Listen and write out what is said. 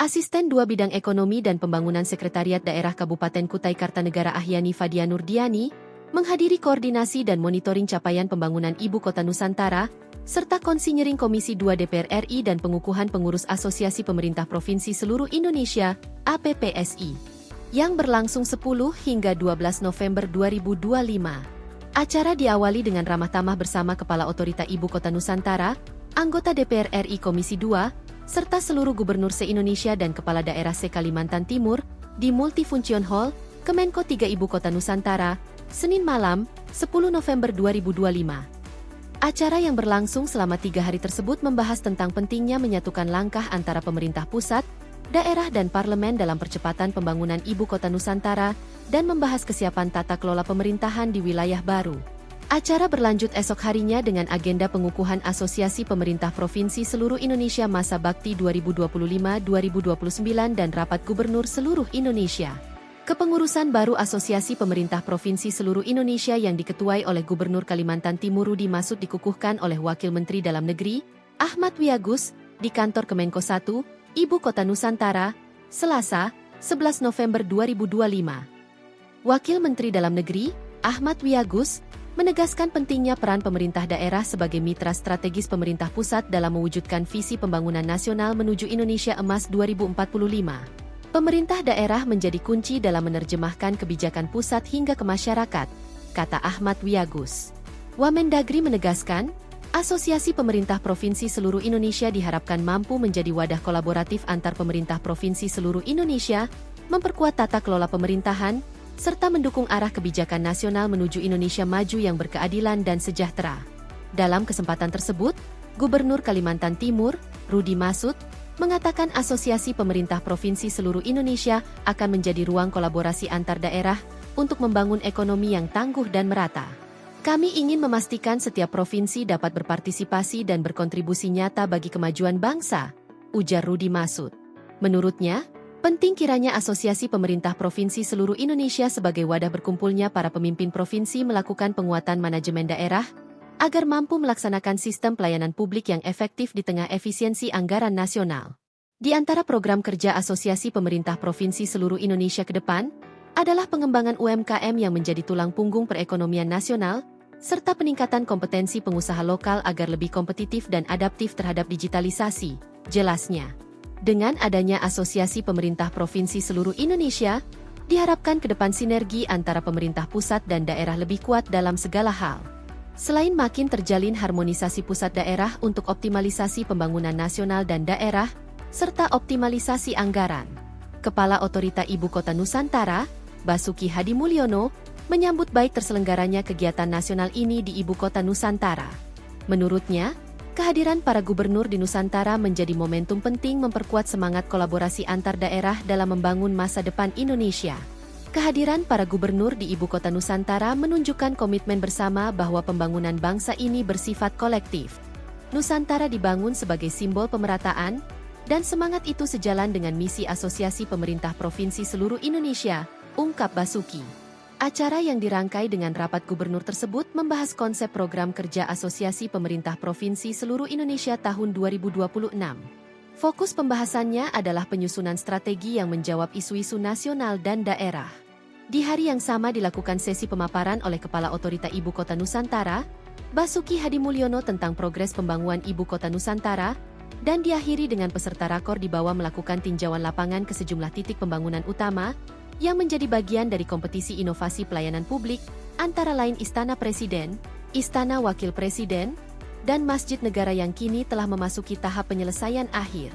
Asisten 2 Bidang Ekonomi dan Pembangunan Sekretariat Daerah Kabupaten Kutai Kartanegara Ahyani Fadia Nurdiani, menghadiri koordinasi dan monitoring capaian pembangunan Ibu Kota Nusantara, serta konsinyering Komisi 2 DPR RI dan pengukuhan pengurus Asosiasi Pemerintah Provinsi Seluruh Indonesia, APPSI, yang berlangsung 10 hingga 12 November 2025. Acara diawali dengan ramah tamah bersama Kepala Otorita Ibu Kota Nusantara, anggota DPR RI Komisi 2, serta seluruh gubernur se-Indonesia dan kepala daerah se-Kalimantan Timur, di Multifunction Hall, Kemenko 3 Ibu Kota Nusantara, Senin malam, 10 November 2025. Acara yang berlangsung selama 3 hari tersebut membahas tentang pentingnya menyatukan langkah antara pemerintah pusat, daerah dan parlemen dalam percepatan pembangunan Ibu Kota Nusantara, dan membahas kesiapan tata kelola pemerintahan di wilayah baru. Acara berlanjut esok harinya dengan agenda pengukuhan Asosiasi Pemerintah Provinsi Seluruh Indonesia Masa Bakti 2025-2029 dan Rapat Gubernur Seluruh Indonesia. Kepengurusan baru Asosiasi Pemerintah Provinsi Seluruh Indonesia yang diketuai oleh Gubernur Kalimantan Timur Rudi Masud dikukuhkan oleh Wakil Menteri Dalam Negeri, Ahmad Wiyagus, di kantor Kemenko 1, Ibu Kota Nusantara, Selasa, 11 November 2025. Wakil Menteri Dalam Negeri, Ahmad Wiyagus, menegaskan pentingnya peran pemerintah daerah sebagai mitra strategis pemerintah pusat dalam mewujudkan visi pembangunan nasional menuju Indonesia Emas 2045. Pemerintah daerah menjadi kunci dalam menerjemahkan kebijakan pusat hingga ke masyarakat, kata Ahmad Wiyagus. Wamendagri menegaskan, Asosiasi Pemerintah Provinsi Seluruh Indonesia diharapkan mampu menjadi wadah kolaboratif antar pemerintah provinsi seluruh Indonesia, memperkuat tata kelola pemerintahan, serta mendukung arah kebijakan nasional menuju Indonesia maju yang berkeadilan dan sejahtera. Dalam kesempatan tersebut, Gubernur Kalimantan Timur, Rudi Masud, mengatakan Asosiasi Pemerintah Provinsi Seluruh Indonesia akan menjadi ruang kolaborasi antar daerah untuk membangun ekonomi yang tangguh dan merata. Kami ingin memastikan setiap provinsi dapat berpartisipasi dan berkontribusi nyata bagi kemajuan bangsa, ujar Rudi Masud. Menurutnya, penting kiranya Asosiasi Pemerintah Provinsi Seluruh Indonesia sebagai wadah berkumpulnya para pemimpin provinsi melakukan penguatan manajemen daerah, agar mampu melaksanakan sistem pelayanan publik yang efektif di tengah efisiensi anggaran nasional. Di antara program kerja Asosiasi Pemerintah Provinsi Seluruh Indonesia ke depan, adalah pengembangan UMKM yang menjadi tulang punggung perekonomian nasional, serta peningkatan kompetensi pengusaha lokal agar lebih kompetitif dan adaptif terhadap digitalisasi, jelasnya. Dengan adanya Asosiasi Pemerintah Provinsi Seluruh Indonesia, diharapkan ke depan sinergi antara pemerintah pusat dan daerah lebih kuat dalam segala hal. Selain makin terjalin harmonisasi pusat daerah untuk optimalisasi pembangunan nasional dan daerah, serta optimalisasi anggaran. Kepala Otorita Ibu Kota Nusantara, Basuki Hadi Mulyono, menyambut baik terselenggaranya kegiatan nasional ini di Ibu Kota Nusantara. Menurutnya, kehadiran para gubernur di Nusantara menjadi momentum penting memperkuat semangat kolaborasi antar daerah dalam membangun masa depan Indonesia. Kehadiran para gubernur di Ibu Kota Nusantara menunjukkan komitmen bersama bahwa pembangunan bangsa ini bersifat kolektif. Nusantara dibangun sebagai simbol pemerataan, dan semangat itu sejalan dengan misi Asosiasi Pemerintah Provinsi Seluruh Indonesia, ungkap Basuki. Acara yang dirangkai dengan rapat gubernur tersebut membahas konsep program kerja Asosiasi Pemerintah Provinsi Seluruh Indonesia tahun 2026. Fokus pembahasannya adalah penyusunan strategi yang menjawab isu-isu nasional dan daerah. Di hari yang sama dilakukan sesi pemaparan oleh Kepala Otorita Ibu Kota Nusantara, Basuki Hadi Mulyono tentang progres pembangunan Ibu Kota Nusantara, dan diakhiri dengan peserta rakor di bawah melakukan tinjauan lapangan ke sejumlah titik pembangunan utama, yang menjadi bagian dari kompetisi inovasi pelayanan publik, antara lain Istana Presiden, Istana Wakil Presiden, dan Masjid Negara yang kini telah memasuki tahap penyelesaian akhir.